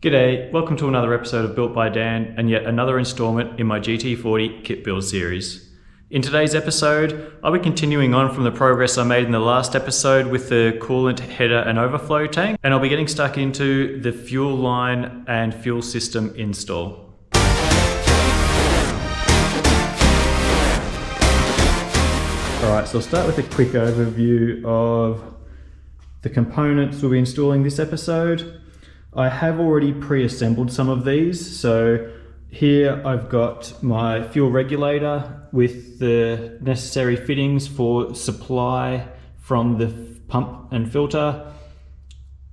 G'day, welcome to another episode of Built by Dan and yet another installment in my GT40 kit build series. In today's episode, I'll be continuing on from the progress I made in the last episode with the coolant header and overflow tank, and I'll be getting stuck into the fuel line and fuel system install. Alright, so I'll start with a quick overview of the components we'll be installing this episode. I have already pre-assembled some of these. So here I've got my fuel regulator with the necessary fittings for supply from the pump and filter.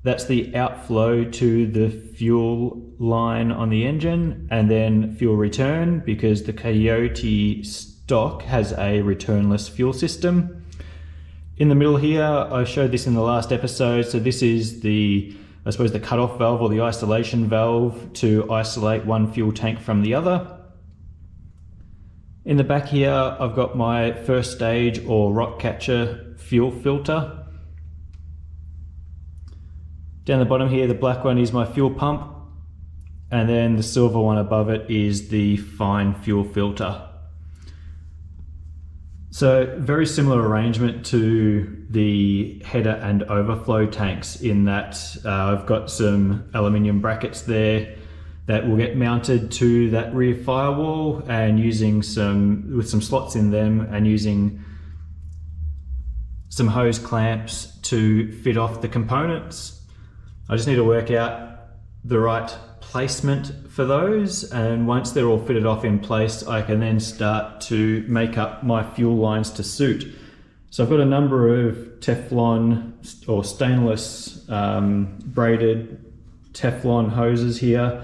That's the outflow to the fuel line on the engine, and then fuel return because the Coyote stock has a returnless fuel system. In the middle here, I showed this in the last episode. So this is the cutoff valve or the isolation valve to isolate one fuel tank from the other. In the back here, I've got my first stage or rock catcher fuel filter. Down the bottom here, the black one is my fuel pump, and then the silver one above it is the fine fuel filter. So very similar arrangement to the header and overflow tanks in that I've got some aluminium brackets there that will get mounted to that rear firewall, and using with some slots in them and using some hose clamps to fit off the components. I just need to work out the right placement for those, and once they're all fitted off in place, I can then start to make up my fuel lines to suit. So I've got a number of Teflon or stainless braided Teflon hoses here.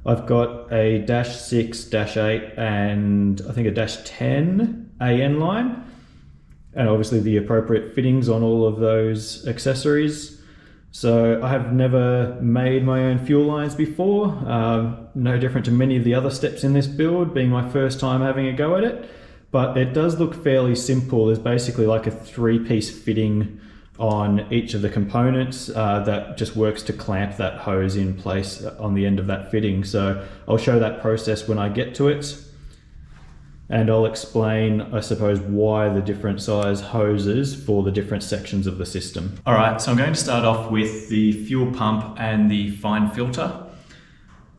I've got a -6, -8 and I think a -10 AN line, and obviously the appropriate fittings on all of those accessories. So I have never made my own fuel lines before, no different to many of the other steps in this build, being my first time having a go at it, but it does look fairly simple. There's basically like a 3-piece fitting on each of the components that just works to clamp that hose in place on the end of that fitting. So I'll show that process when I get to it. And I'll explain, I suppose, why the different size hoses for the different sections of the system. All right, so I'm going to start off with the fuel pump and the fine filter,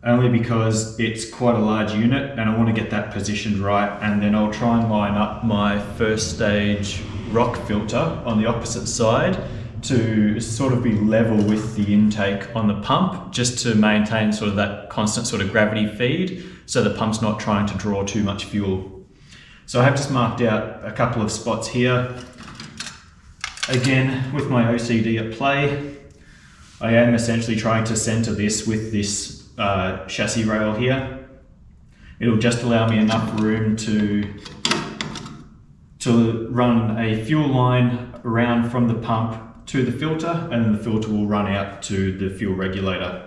only because it's quite a large unit and I want to get that positioned right, and then I'll try and line up my first stage rock filter on the opposite side to sort of be level with the intake on the pump, just to maintain sort of that constant sort of gravity feed, so the pump's not trying to draw too much fuel. So I have just marked out a couple of spots here. Again, with my OCD at play, I am essentially trying to center this with this chassis rail here. It'll just allow me enough room to run a fuel line around from the pump to the filter, and then the filter will run out to the fuel regulator.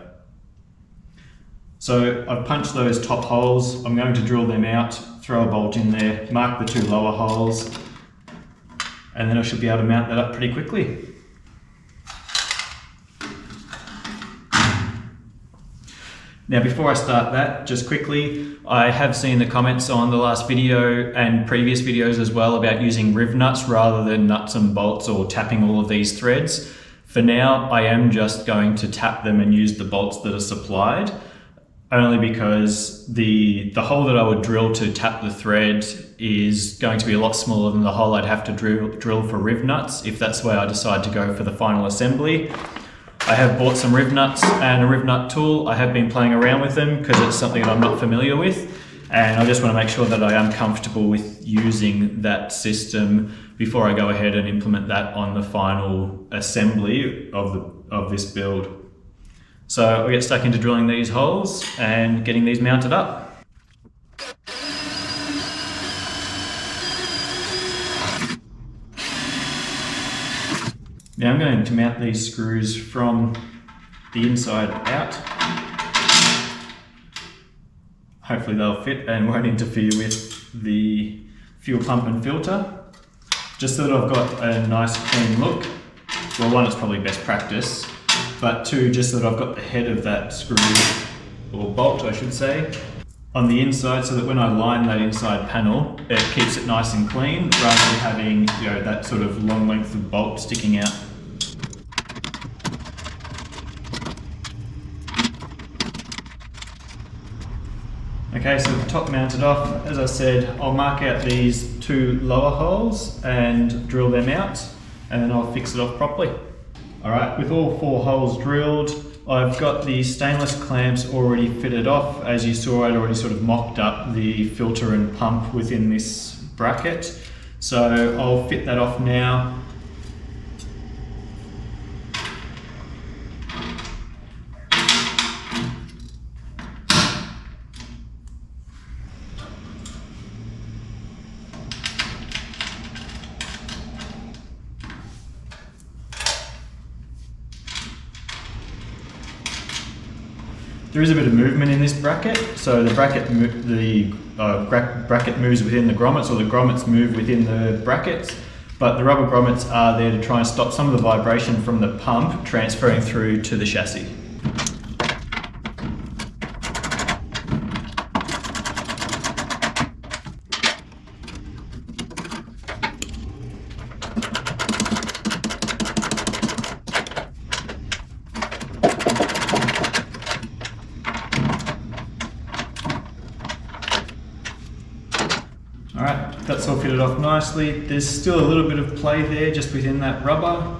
So I've punched those top holes. I'm going to drill them out, throw a bolt in there, mark the 2 lower holes, and then I should be able to mount that up pretty quickly. Now before I start that, just quickly, I have seen the comments on the last video and previous videos as well about using riv nuts rather than nuts and bolts or tapping all of these threads. For now, I am just going to tap them and use the bolts that are supplied, only because the hole that I would drill to tap the thread is going to be a lot smaller than the hole I'd have to drill for riv nuts if that's where I decide to go for the final assembly. I have bought some riv nuts and a riv nut tool. I have been playing around with them because it's something that I'm not familiar with, and I just want to make sure that I am comfortable with using that system before I go ahead and implement that on the final assembly of this build. So I'll get stuck into drilling these holes and getting these mounted up. Now I'm going to mount these screws from the inside out. Hopefully they'll fit and won't interfere with the fuel pump and filter. Just so that I've got a nice clean look. Well, one, it's probably best practice, but two, just so that I've got the head of that screw, or bolt I should say, on the inside, so that when I line that inside panel, it keeps it nice and clean, rather than having, you know, that sort of long length of bolt sticking out. Okay, so the top mounted off, as I said, I'll mark out these two lower holes and drill them out, and then I'll fix it off properly. Alright, with all four holes drilled, I've got the stainless clamps already fitted off. As you saw, I'd already sort of mocked up the filter and pump within this bracket. So I'll fit that off now. There is a bit of movement in this bracket, so the bracket moves within the grommets, or the grommets move within the brackets, but the rubber grommets are there to try and stop some of the vibration from the pump transferring through to the chassis. Alright, that's all fitted off nicely. There's still a little bit of play there just within that rubber.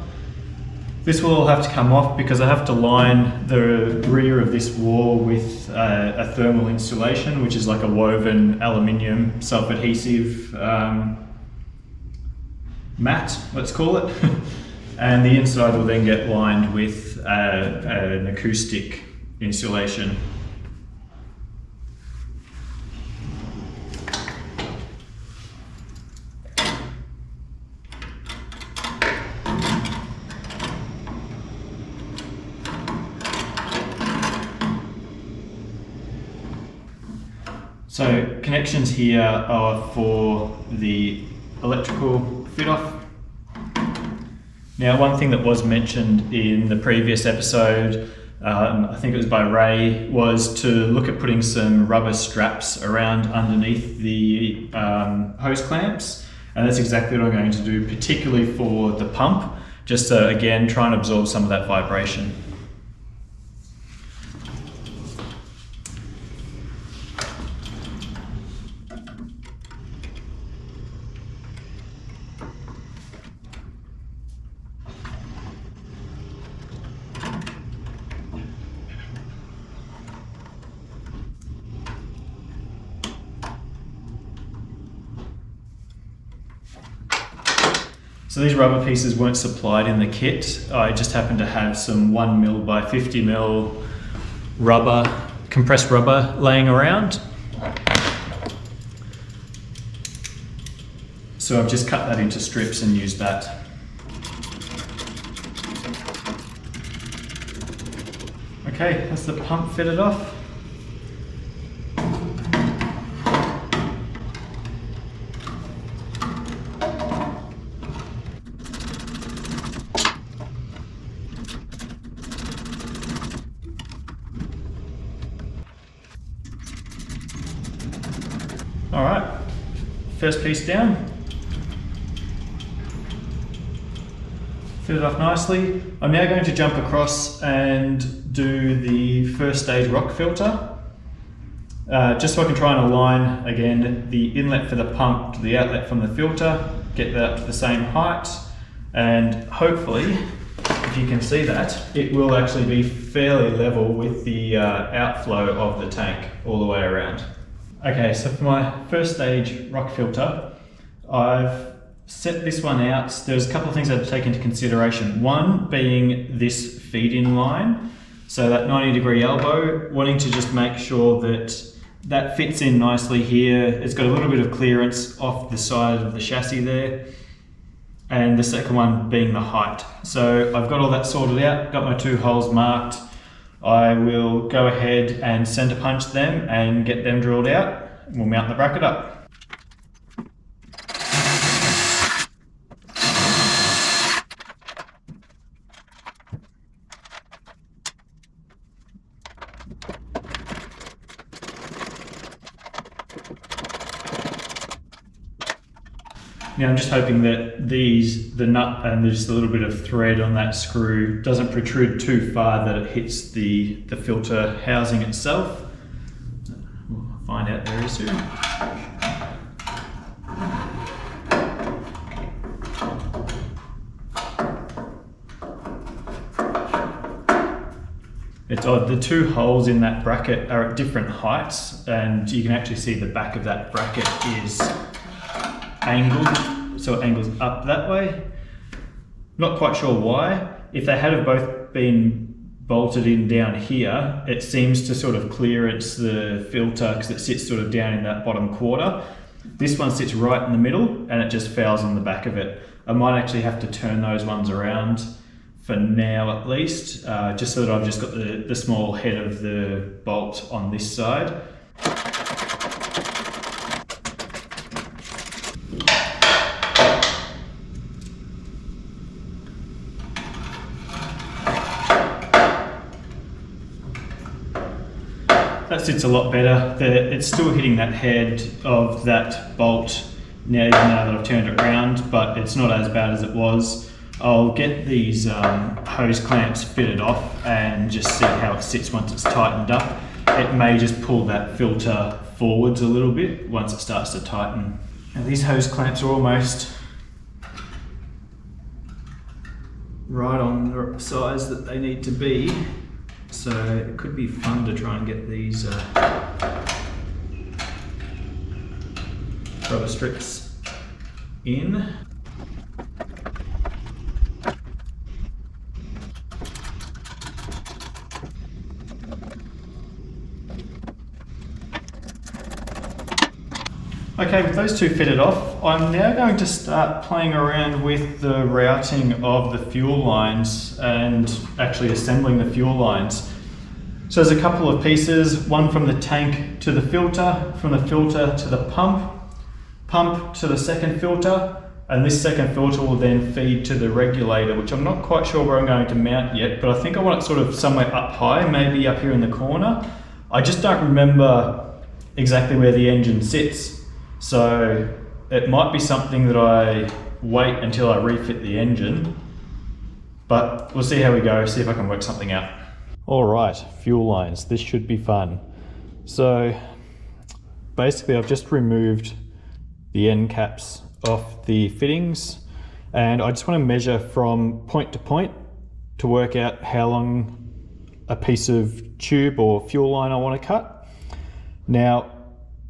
This will all have to come off because I have to line the rear of this wall with a thermal insulation, which is like a woven aluminium self-adhesive mat, let's call it. And the inside will then get lined with an acoustic insulation. So connections here are for the electrical fit off. Now, one thing that was mentioned in the previous episode, I think it was by Ray, was to look at putting some rubber straps around underneath the hose clamps, and that's exactly what I'm going to do, particularly for the pump, just to again try and absorb some of that vibration. So these rubber pieces weren't supplied in the kit. I just happened to have some 1mm by 50mm rubber, compressed rubber laying around. So I've just cut that into strips and used that. Okay, that's the pump fitted off. All right, first piece down. Fit it off nicely. I'm now going to jump across and do the first stage rock filter. Just so I can try and align, again, the inlet for the pump to the outlet from the filter, get that up to the same height, and hopefully, if you can see that, it will actually be fairly level with the outflow of the tank all the way around. Okay, so for my first stage rock filter, I've set this one out. There's a couple of things I have to take into consideration. One being this feed-in line. So that 90-degree elbow, wanting to just make sure that that fits in nicely here. It's got a little bit of clearance off the side of the chassis there. And the second one being the height. So I've got all that sorted out, got my two holes marked. I will go ahead and center punch them and get them drilled out. We'll mount the bracket up. Now I'm just hoping that the nut and there's a little bit of thread on that screw doesn't protrude too far that it hits the filter housing itself. We'll find out very soon. It's odd, the two holes in that bracket are at different heights, and you can actually see the back of that bracket is angled, so it angles up that way. Not quite sure why. If they had have both been bolted in down here, it seems to sort of clearance the filter because it sits sort of down in that bottom quarter. This one sits right in the middle and it just fouls on the back of it. I might actually have to turn those ones around for now at least, just so that I've just got the small head of the bolt on this side. That sits a lot better. It's still hitting that head of that bolt now that I've turned it around, but it's not as bad as it was. I'll get these hose clamps fitted off and just see how it sits once it's tightened up. It may just pull that filter forwards a little bit once it starts to tighten. Now these hose clamps are almost right on the size that they need to be, so it could be fun to try and get these rubber strips in. Okay, with those two fitted off, I'm now going to start playing around with the routing of the fuel lines and actually assembling the fuel lines. So there's a couple of pieces, one from the tank to the filter, from the filter to the pump to the second filter, and this second filter will then feed to the regulator, which I'm not quite sure where I'm going to mount yet, but I think I want it sort of somewhere up high, maybe up here in the corner. I just don't remember exactly where the engine sits. So it might be something that I wait until I refit the engine, but we'll see how we go, see if I can work something out. All right, fuel lines, this should be fun. So basically I've just removed the end caps off the fittings, and I just want to measure from point to point to work out how long a piece of tube or fuel line I want to cut. Now,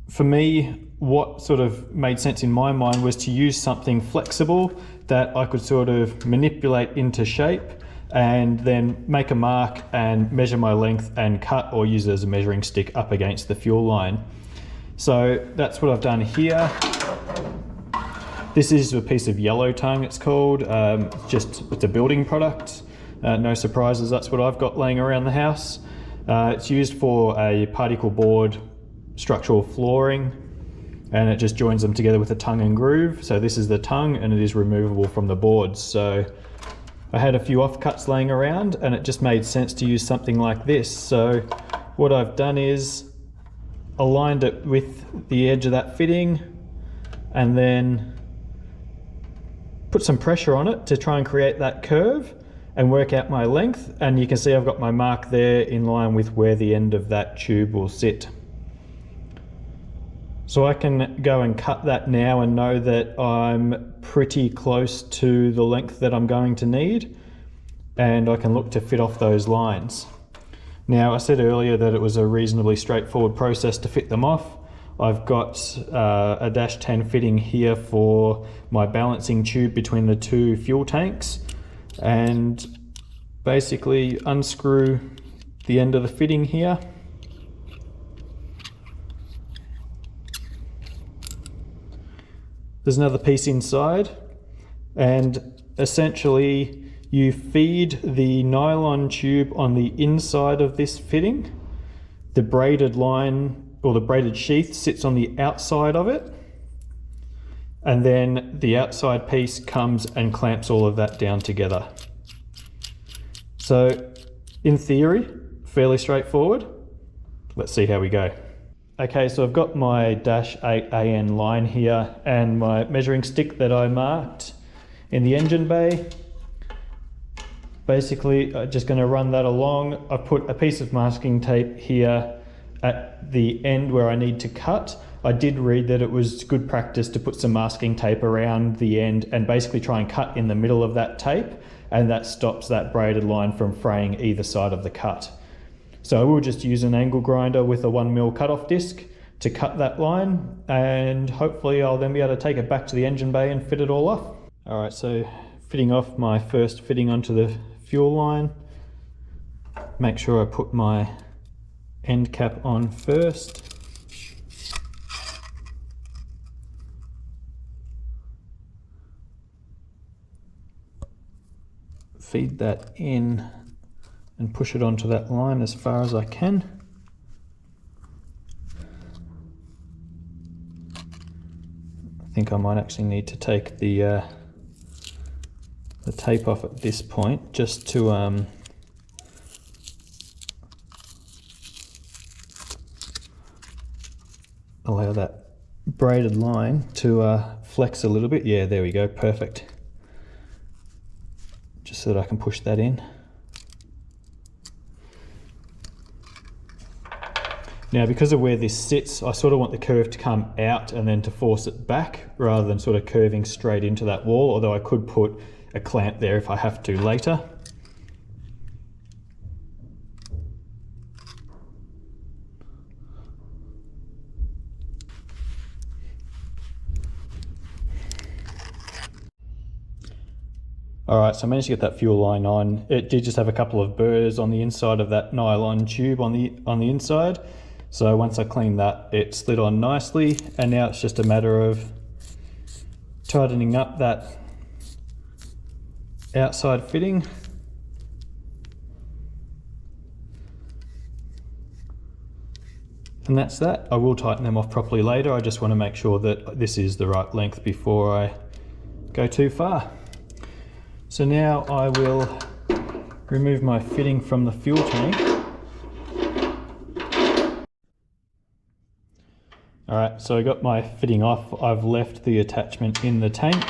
for me, what sort of made sense in my mind was to use something flexible that I could sort of manipulate into shape and then make a mark and measure my length and cut, or use it as a measuring stick up against the fuel line. So that's what I've done here. This is a piece of yellow tongue, it's called. It's a building product. No surprises, that's what I've got laying around the house. It's used for a particle board structural flooring, and it just joins them together with a tongue and groove. So this is the tongue, and it is removable from the boards. So I had a few offcuts laying around, and it just made sense to use something like this. So what I've done is aligned it with the edge of that fitting, and then put some pressure on it to try and create that curve and work out my length. And you can see I've got my mark there in line with where the end of that tube will sit. So I can go and cut that now and know that I'm pretty close to the length that I'm going to need, and I can look to fit off those lines. Now, I said earlier that it was a reasonably straightforward process to fit them off. I've got a -10 fitting here for my balancing tube between the two fuel tanks, and basically unscrew the end of the fitting here. There's another piece inside, and essentially you feed the nylon tube on the inside of this fitting. The braided line, or the braided sheath, sits on the outside of it, and then the outside piece comes and clamps all of that down together. So in theory, fairly straightforward. Let's see how we go. Okay, so I've got my -8AN line here and my measuring stick that I marked in the engine bay. Basically, I'm just going to run that along. I've put a piece of masking tape here at the end where I need to cut. I did read that it was good practice to put some masking tape around the end and basically try and cut in the middle of that tape, and that stops that braided line from fraying either side of the cut. So I will just use an angle grinder with a 1mm cut-off disc to cut that line, and hopefully I'll then be able to take it back to the engine bay and fit it all off. All right, so fitting off my first fitting onto the fuel line. Make sure I put my end cap on first. Feed that in and push it onto that line as far as I can. I think I might actually need to take the tape off at this point just to allow that braided line to flex a little bit. Yeah, there we go, perfect. Just so that I can push that in. Now, because of where this sits, I sort of want the curve to come out and then to force it back rather than sort of curving straight into that wall, although I could put a clamp there if I have to later. Alright, so I managed to get that fuel line on. It did just have a couple of burrs on the inside of that nylon tube on the inside. So once I cleaned that, it slid on nicely, and now it's just a matter of tightening up that outside fitting. And that's that. I will tighten them off properly later. I just want to make sure that this is the right length before I go too far. So now I will remove my fitting from the fuel tank. Alright, so I got my fitting off. I've left the attachment in the tank.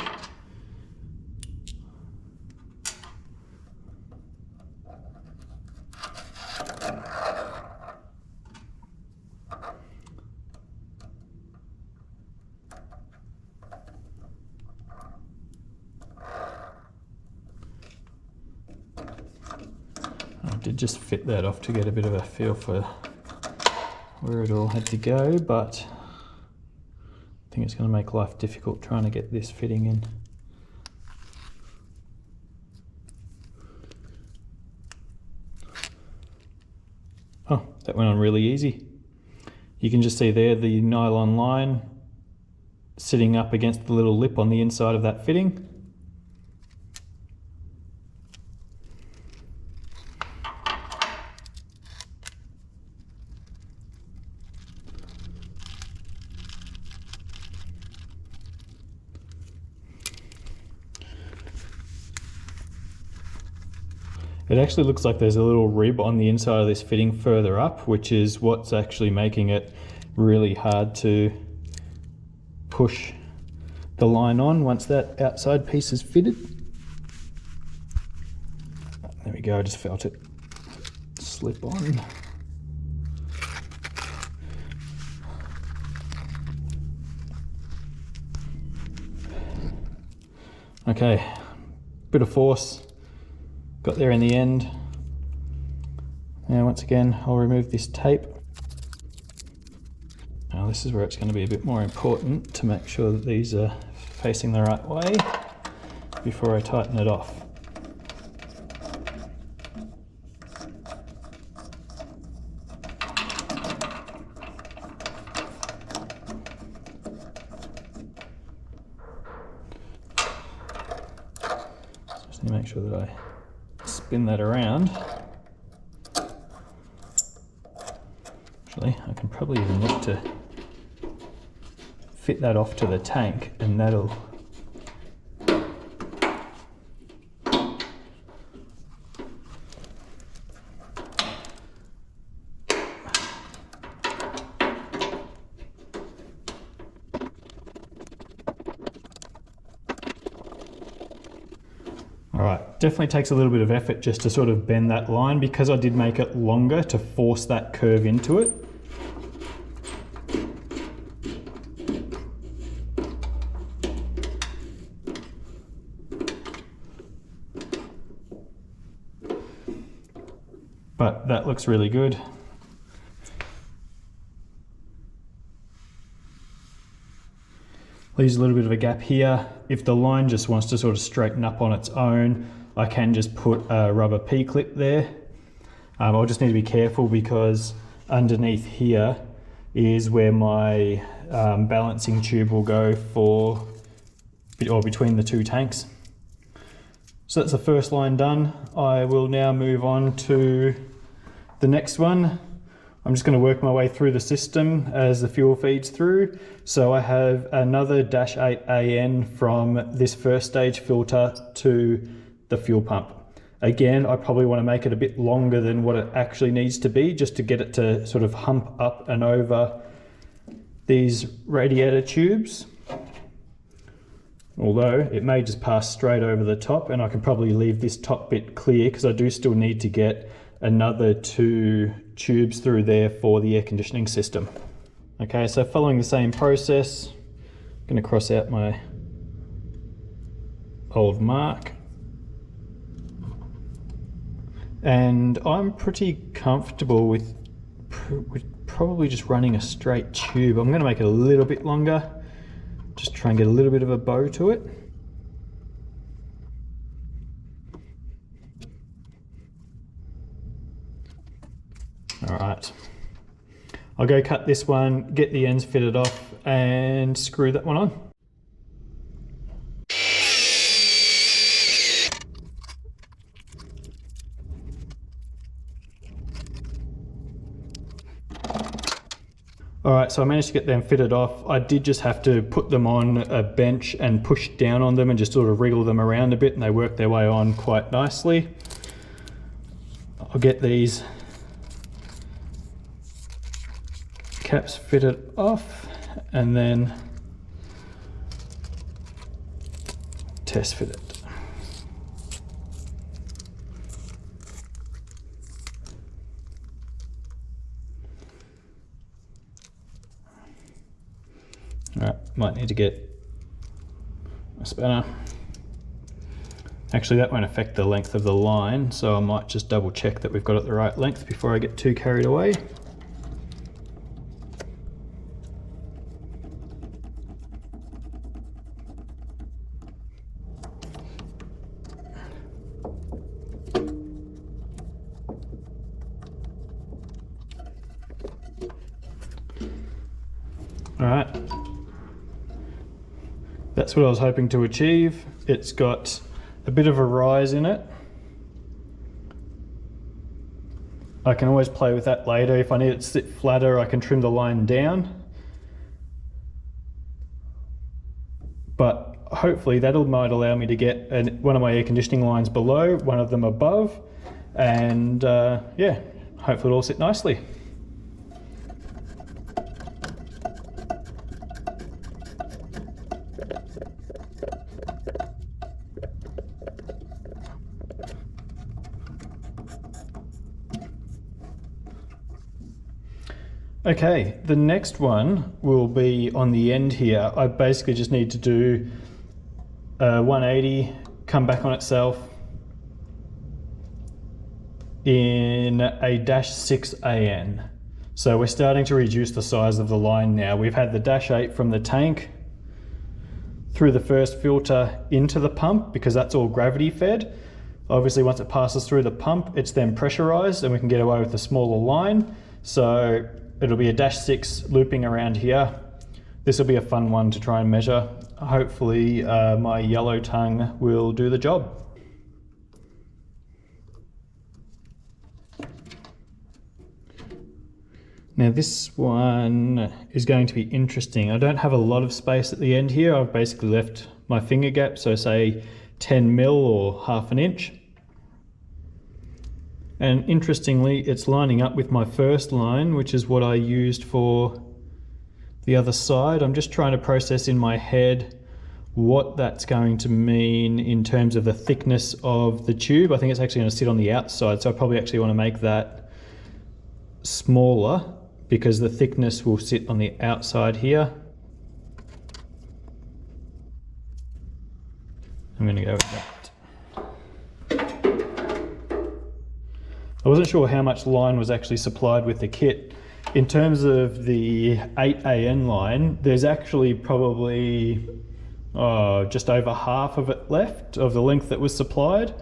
I did just fit that off to get a bit of a feel for where it all had to go, but I think it's going to make life difficult trying to get this fitting in. Oh, that went on really easy. You can just see there the nylon line sitting up against the little lip on the inside of that fitting. It actually looks like there's a little rib on the inside of this fitting further up, which is what's actually making it really hard to push the line on once that outside piece is fitted. There we go, I just felt it slip on. Okay, bit of force. Got there in the end. Now once again, I'll remove this tape. Now this is where it's going to be a bit more important to make sure that these are facing the right way before I tighten it off. So just need to make sure that I spin that around. Actually, I can probably even look to fit that off to the tank, and that'll All right, definitely takes a little bit of effort just to sort of bend that line, because I did make it longer to force that curve into it. But that looks really good. Leaves a little bit of a gap here. If the line just wants to sort of straighten up on its own, I can just put a rubber P-clip there. I'll just need to be careful because underneath here is where my balancing tube will go for, or between the two tanks. So that's the first line done. I will now move on to the next one. I'm just going to work my way through the system as the fuel feeds through. So I have another -8 AN from this first stage filter to the fuel pump. Again, I probably want to make it a bit longer than what it actually needs to be, just to get it to sort of hump up and over these radiator tubes. Although it may just pass straight over the top, and I can probably leave this top bit clear because I do still need to get another 2 tubes through there for the air conditioning system. Okay, so following the same process, I'm going to cross out my old mark. And I'm pretty comfortable with probably just running a straight tube. I'm going to make it a little bit longer, just try and get a little bit of a bow to it. All right, I'll go cut this one, get the ends fitted off and screw that one on. All right, so I managed to get them fitted off. I did just have to put them on a bench and push down on them and just sort of wriggle them around a bit, and they work their way on quite nicely. I'll get these caps fitted off and then test fit it. Alright, might need to get a spanner. Actually, that won't affect the length of the line, so I might just double check that we've got it the right length before I get too carried away. Alright, that's what I was hoping to achieve. It's got a bit of a rise in it. I can always play with that later. If I need it to sit flatter, I can trim the line down. But hopefully that might allow me to get one of my air conditioning lines below, one of them above, and yeah, hopefully it'll all sit nicely. Okay, the next one will be on the end here. I basically just need to do a 180, come back on itself in a -6 AN. So we're starting to reduce the size of the line now. We've had the -8 from the tank through the first filter into the pump because that's all gravity fed. Obviously once it passes through the pump, it's then pressurized and we can get away with a smaller line. So it'll be a -6 looping around here. This will be a fun one to try and measure. Hopefully my yellow tongue will do the job. Now this one is going to be interesting. I don't have a lot of space at the end here. I've basically left my finger gap, so say 10 mil or ½ an inch. And interestingly, it's lining up with my first line, which is what I used for the other side. I'm just trying to process in my head what that's going to mean in terms of the thickness of the tube. I think it's actually going to sit on the outside, so I probably actually want to make that smaller because the thickness will sit on the outside here. I'm going to go with that. I wasn't sure how much line was actually supplied with the kit. In terms of the 8AN line, there's actually probably just over half of it left of the length that was supplied,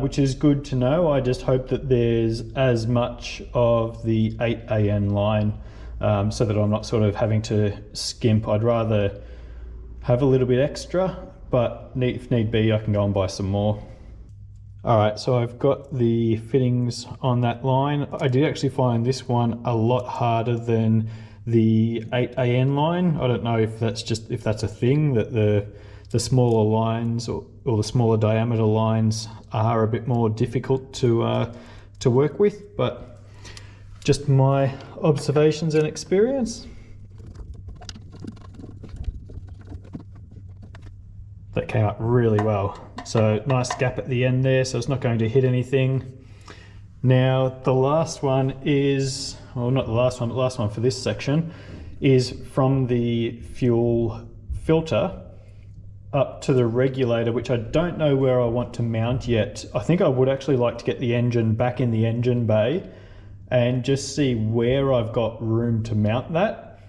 which is good to know. I just hope that there's as much of the 8AN line so that I'm not sort of having to skimp. I'd rather have a little bit extra, but if need be, I can go and buy some more. All right, so I've got the fittings on that line. I did actually find this one a lot harder than the 8AN line. I don't know if that's a thing, that the smaller lines or the smaller diameter lines are a bit more difficult to work with, but just my observations and experience. That came up really well. So nice gap at the end there, so it's not going to hit anything. Now the last one is, well, not the last one, but the last one for this section is from the fuel filter up to the regulator, which I don't know where I want to mount yet. I think I would actually like to get the engine back in the engine bay and just see where I've got room to mount that.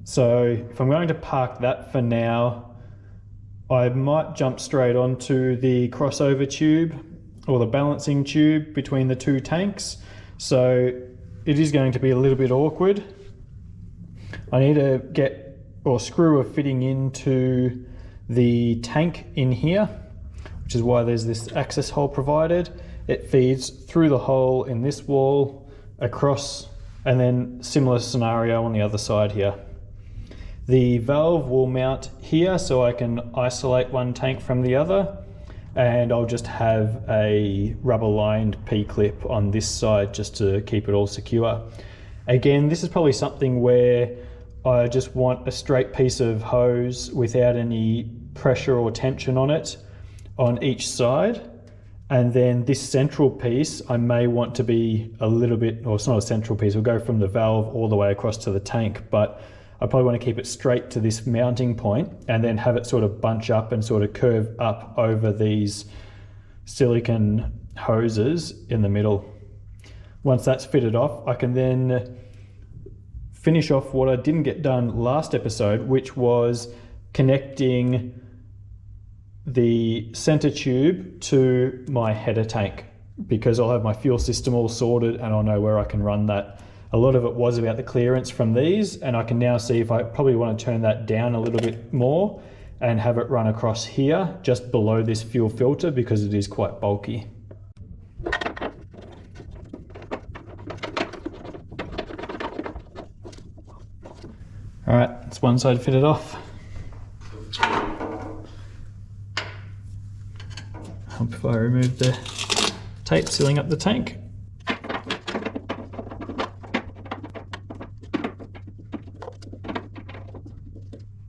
So if I'm going to park that for now, I might jump straight onto the crossover tube or the balancing tube between the two tanks. So it is going to be a little bit awkward. I need to get or screw a fitting into the tank in here, which is why there's this access hole provided. It feeds through the hole in this wall, across, and then similar scenario on the other side here. The valve will mount here so I can isolate one tank from the other, and I'll just have a rubber lined P-clip on this side just to keep it all secure. Again, this is probably something where I just want a straight piece of hose without any pressure or tension on it on each side, and then this central piece I may want to be a little bit, or it's not a central piece, it'll go from the valve all the way across to the tank, but I probably want to keep it straight to this mounting point and then have it sort of bunch up and sort of curve up over these silicone hoses in the middle. Once that's fitted off, I can then finish off what I didn't get done last episode, which was connecting the center tube to my header tank, because I'll have my fuel system all sorted and I'll know where I can run that. A lot of it was about the clearance from these, and I can now see if I probably want to turn that down a little bit more and have it run across here just below this fuel filter because it is quite bulky. All right, that's one side fitted off. Hope if I remove the tape sealing up the tank.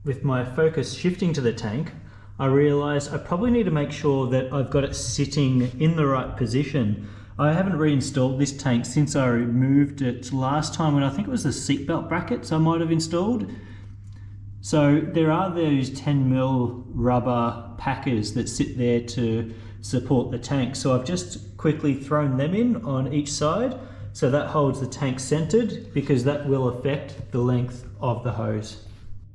With my focus shifting to the tank, I realised I probably need to make sure that I've got it sitting in the right position. I haven't reinstalled this tank since I removed it last time, when I think it was the seatbelt brackets I might have installed. So there are those 10mm rubber packers that sit there to support the tank. So I've just quickly thrown them in on each side, so that holds the tank centered, because that will affect the length of the hose.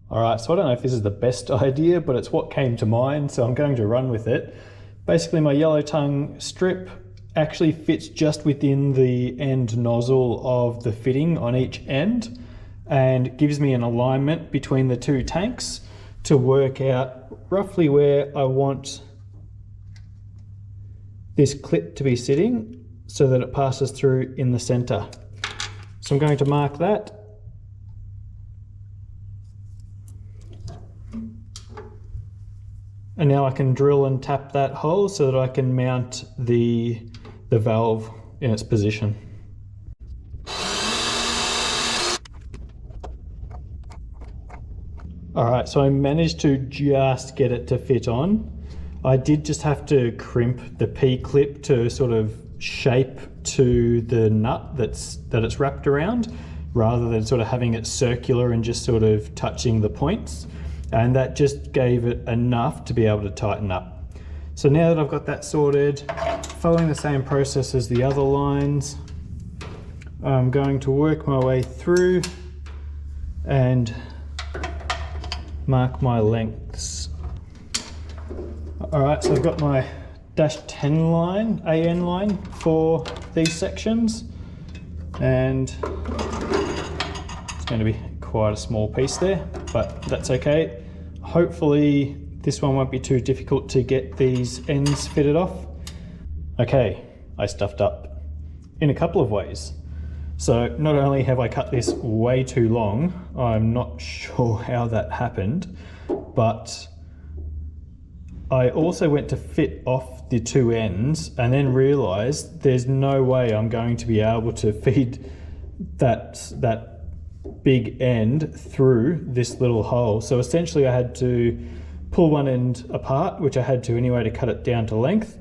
All right, so I don't know if this is the best idea, but it's what came to mind, so I'm going to run with it. Basically, my yellow tongue strip actually fits just within the end nozzle of the fitting on each end, and gives me an alignment between the two tanks to work out roughly where I want this clip to be sitting so that it passes through in the center. So I'm going to mark that. And now I can drill and tap that hole so that I can mount the valve in its position. All right, so I managed to just get it to fit on. I did just have to crimp the P-clip to sort of shape to the nut that it's wrapped around, rather than sort of having it circular and just sort of touching the points. And that just gave it enough to be able to tighten up. So now that I've got that sorted, following the same process as the other lines, I'm going to work my way through and mark my lengths. All right, so I've got my -10 line, AN line for these sections, and it's going to be quite a small piece there, but that's okay. Hopefully this one won't be too difficult to get these ends fitted off. Okay, I stuffed up in a couple of ways. So not only have I cut this way too long, I'm not sure how that happened, but I also went to fit off the two ends and then realized there's no way I'm going to be able to feed that big end through this little hole. So essentially I had to pull one end apart, which I had to anyway to cut it down to length,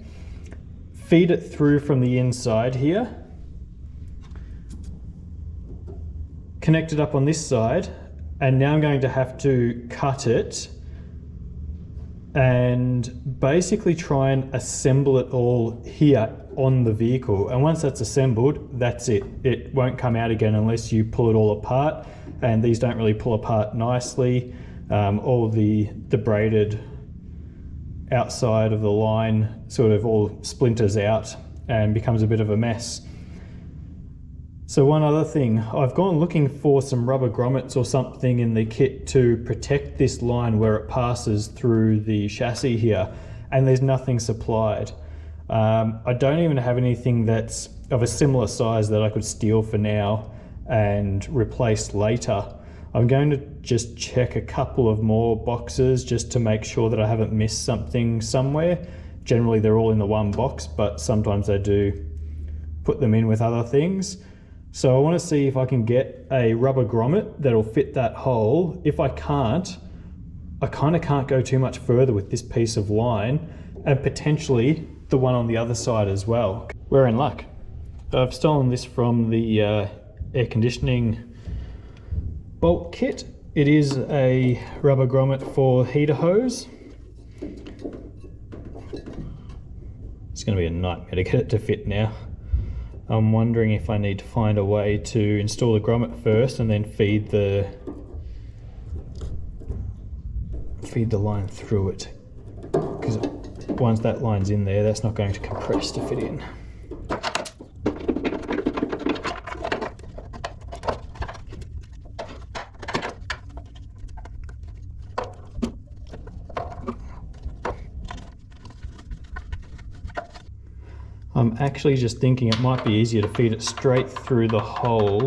feed it through from the inside here, connect it up on this side, and now I'm going to have to cut it and basically try and assemble it all here on the vehicle. And once that's assembled, that's it. It won't come out again unless you pull it all apart, and these don't really pull apart nicely. All the braided outside of the line sort of all splinters out and becomes a bit of a mess. So one other thing, I've gone looking for some rubber grommets or something in the kit to protect this line where it passes through the chassis here, and there's nothing supplied. I don't even have anything that's of a similar size that I could steal for now and replace later. I'm going to just check a couple of more boxes just to make sure that I haven't missed something somewhere. Generally they're all in the one box, but sometimes I do put them in with other things. So I want to see if I can get a rubber grommet that'll fit that hole. If I can't, I kind of can't go too much further with this piece of line, and potentially the one on the other side as well. We're in luck. I've stolen this from the air conditioning bolt kit. It is a rubber grommet for heater hose. It's going to be a nightmare to get it to fit now. I'm wondering if I need to find a way to install the grommet first and then feed the line through it, because once that line's in there, that's not going to compress to fit in. I'm actually just thinking it might be easier to feed it straight through the hole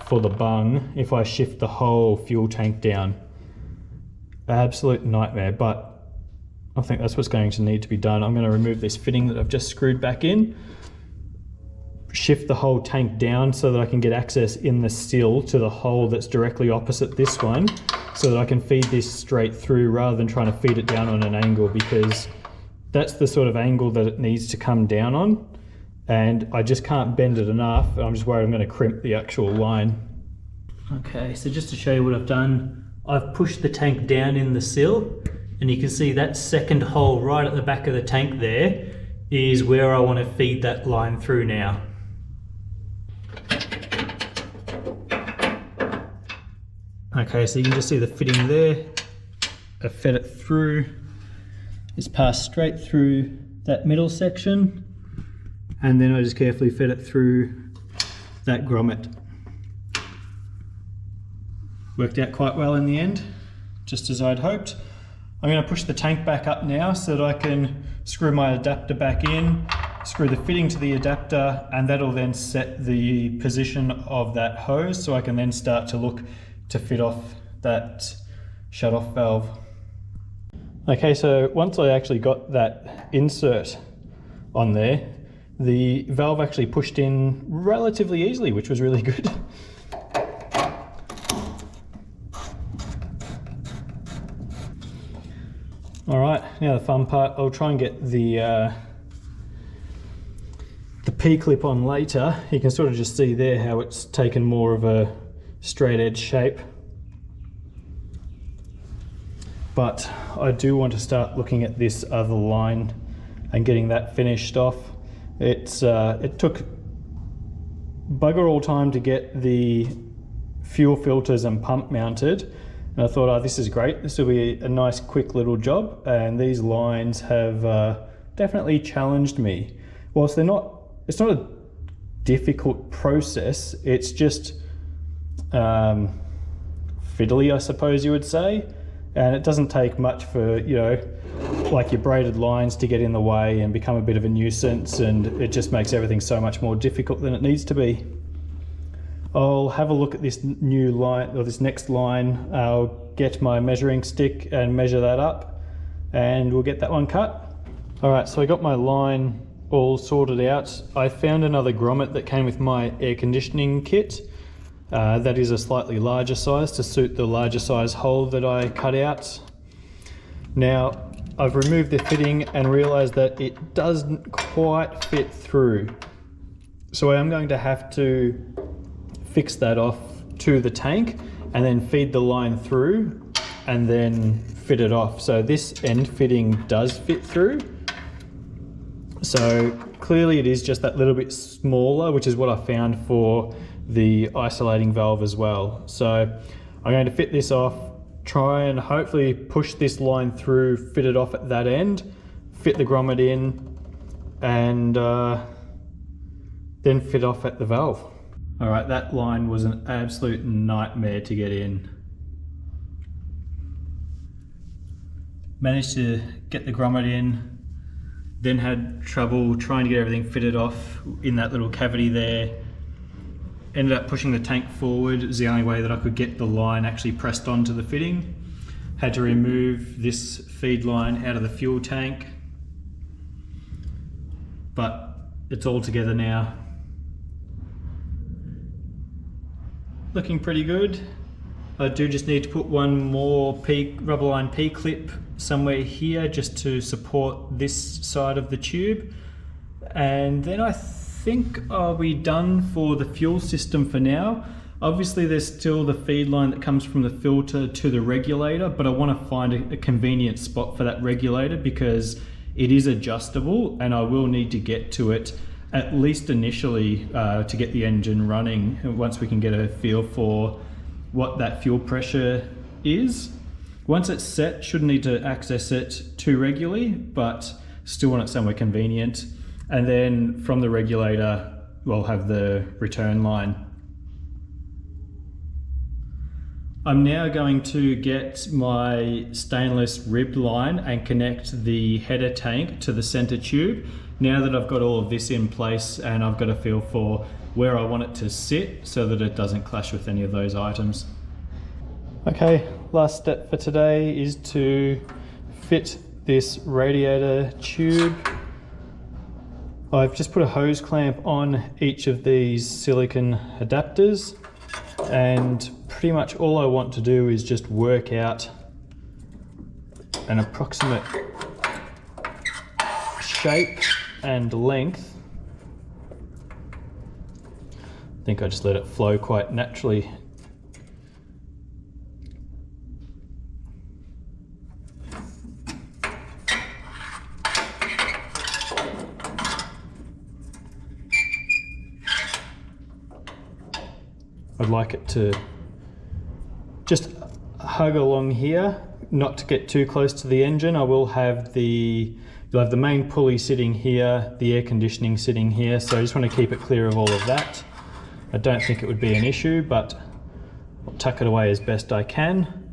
for the bung if I shift the whole fuel tank down. Absolute nightmare, but I think that's what's going to need to be done. I'm going to remove this fitting that I've just screwed back in, shift the whole tank down so that I can get access in the sill to the hole that's directly opposite this one, so that I can feed this straight through rather than trying to feed it down on an angle, because that's the sort of angle that it needs to come down on, and I just can't bend it enough. I'm just worried I'm going to crimp the actual line. Okay, so just to show you what I've done, I've pushed the tank down in the sill, and you can see that second hole right at the back of the tank there is where I want to feed that line through now. Okay, so you can just see the fitting there. I fed it through. It's passed straight through that middle section, and then I just carefully fed it through that grommet. Worked out quite well in the end, just as I'd hoped. I'm going to push the tank back up now so that I can screw my adapter back in, screw the fitting to the adapter, and that'll then set the position of that hose, so I can then start to look to fit off that shut-off valve. Okay, so once I actually got that insert on there, the valve actually pushed in relatively easily, which was really good. All right, now the fun part. I'll try and get the P-clip on later. You can sort of just see there how it's taken more of a straight edge shape. But I do want to start looking at this other line and getting that finished off. It took bugger all time to get the fuel filters and pump mounted, and I thought, oh, this is great, this will be a nice quick little job. And these lines have definitely challenged me. Whilst it's not a difficult process, it's just fiddly, I suppose you would say. And it doesn't take much for, you know, like your braided lines to get in the way and become a bit of a nuisance, and it just makes everything so much more difficult than it needs to be. I'll have a look at this new line, or this next line. I'll get my measuring stick and measure that up, and we'll get that one cut. All right, so I got my line all sorted out. I found another grommet that came with my air conditioning kit. That is a slightly larger size to suit the larger size hole that I cut out. Now, I've removed the fitting and realized that it doesn't quite fit through. So I am going to have to fix that off to the tank and then feed the line through and then fit it off. So this end fitting does fit through. So clearly it is just that little bit smaller, which is what I found for the isolating valve as well. So I'm going to fit this off, try and hopefully push this line through, fit it off at that end, fit the grommet in, and then fit off at the valve. All right, that line was an absolute nightmare to get in. Managed to get the grommet in, then had trouble trying to get everything fitted off in that little cavity there. Ended up pushing the tank forward. It was the only way that I could get the line actually pressed onto the fitting. Had to remove this feed line out of the fuel tank, but it's all together now. Looking pretty good. I do just need to put one more rubber line P-clip somewhere here just to support this side of the tube, and then I think I'll be done for the fuel system for now. Obviously there's still the feed line that comes from the filter to the regulator, but I want to find a convenient spot for that regulator because it is adjustable and I will need to get to it at least initially to get the engine running once we can get a feel for what that fuel pressure is. Once it's set, shouldn't need to access it too regularly, but still want it somewhere convenient. And then from the regulator, we'll have the return line. I'm now going to get my stainless ribbed line and connect the header tank to the center tube. Now that I've got all of this in place and I've got a feel for where I want it to sit so that it doesn't clash with any of those items. Okay, last step for today is to fit this radiator tube. I've just put a hose clamp on each of these silicon adapters, and pretty much all I want to do is just work out an approximate shape and length. I think I just let it flow quite naturally. I'd like it to just hug along here, not to get too close to the engine. I will have you'll have the main pulley sitting here, the air conditioning sitting here, so I just want to keep it clear of all of that. I don't think it would be an issue, but I'll tuck it away as best I can.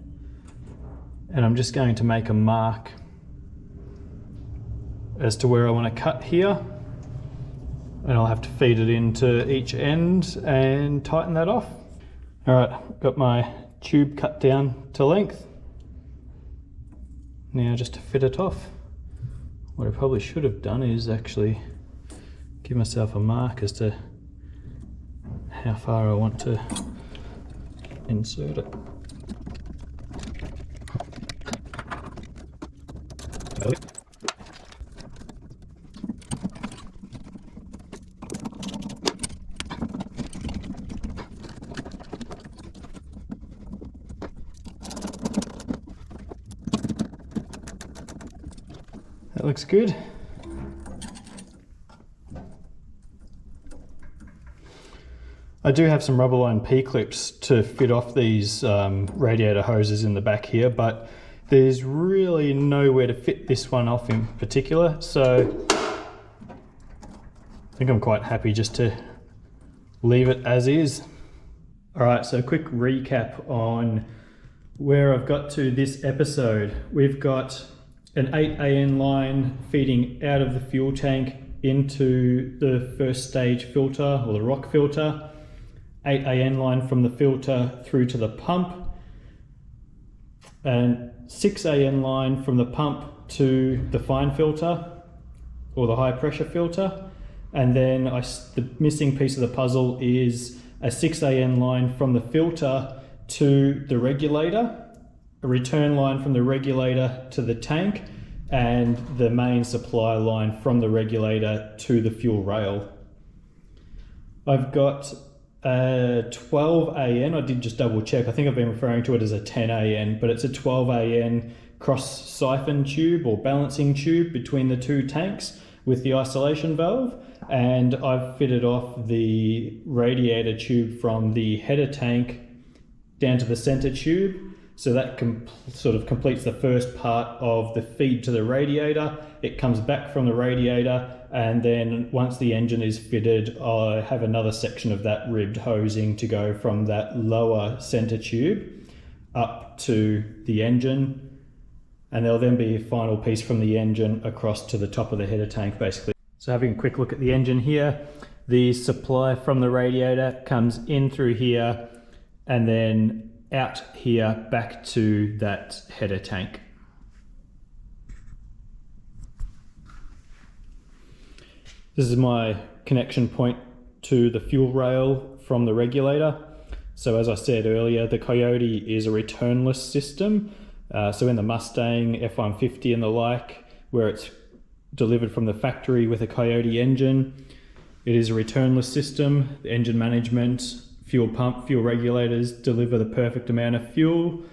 And I'm just going to make a mark as to where I want to cut here. And I'll have to feed it into each end and tighten that off. All right, got my tube cut down to length. Now just to fit it off. What I probably should have done is actually give myself a mark as to how far I want to insert it. That looks good. I do have some rubber line P-clips to fit off these radiator hoses in the back here, but there's really nowhere to fit this one off in particular, so I think I'm quite happy just to leave it as is. All right, so quick recap on where I've got to this episode. We've got an 8 AN line feeding out of the fuel tank into the first stage filter, or the rock filter. 8 AN line from the filter through to the pump, and 6 AN line from the pump to the fine filter, or the high pressure filter. And then the missing piece of the puzzle is a 6 AN line from the filter to the regulator, a return line from the regulator to the tank, and the main supply line from the regulator to the fuel rail. I've got a 12 AN, I did just double check, I think I've been referring to it as a 10 AN, but it's a 12 AN cross siphon tube or balancing tube between the two tanks with the isolation valve, and I've fitted off the radiator tube from the header tank down to the center tube. So that sort of completes the first part of the feed to the radiator. It comes back from the radiator, and then once the engine is fitted, I have another section of that ribbed hosing to go from that lower center tube up to the engine, and there'll then be a final piece from the engine across to the top of the header tank basically. So having a quick look at the engine here, the supply from the radiator comes in through here and then out here back to that header tank. This is my connection point to the fuel rail from the regulator. So as I said earlier, the Coyote is a returnless system. So in the Mustang, F-150 and the like, where it's delivered from the factory with a Coyote engine, it is a returnless system. The engine management, fuel pump, fuel regulators deliver the perfect amount of fuel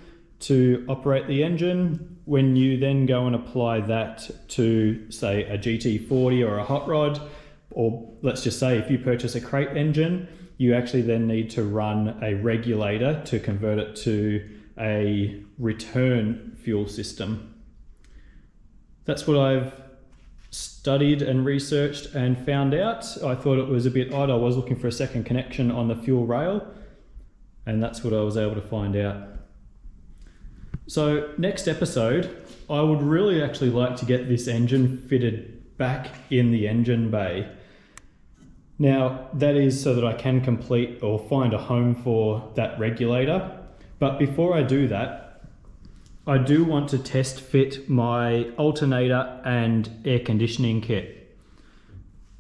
to operate the engine. When you then go and apply that to, say, a GT40 or a hot rod, or let's just say if you purchase a crate engine, you actually then need to run a regulator to convert it to a return fuel system. That's what I've studied and researched and found out. I thought it was a bit odd. I was looking for a second connection on the fuel rail, and that's what I was able to find out. So next episode, I would really actually like to get this engine fitted back in the engine bay. Now that is so that I can complete or find a home for that regulator. But before I do that, I do want to test fit my alternator and air conditioning kit.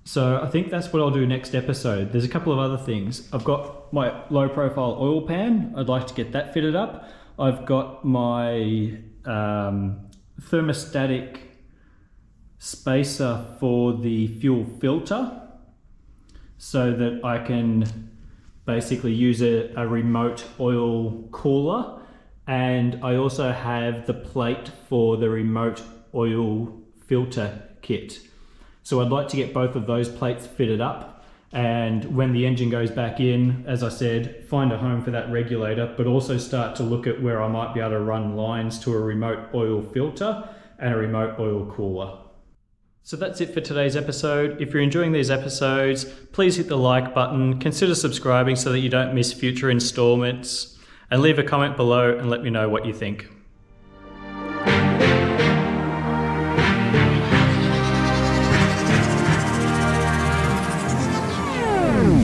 So I think that's what I'll do next episode. There's a couple of other things. I've got my low profile oil pan. I'd like to get that fitted up. I've got my thermostatic spacer for the fuel filter so that I can basically use a remote oil cooler. And I also have the plate for the remote oil filter kit. So I'd like to get both of those plates fitted up, and when the engine goes back in, as I said, find a home for that regulator, but also start to look at where I might be able to run lines to a remote oil filter and a remote oil cooler. So that's it for today's episode. If you're enjoying these episodes, please hit the like button, consider subscribing so that you don't miss future installments, and leave a comment below and let me know what you think.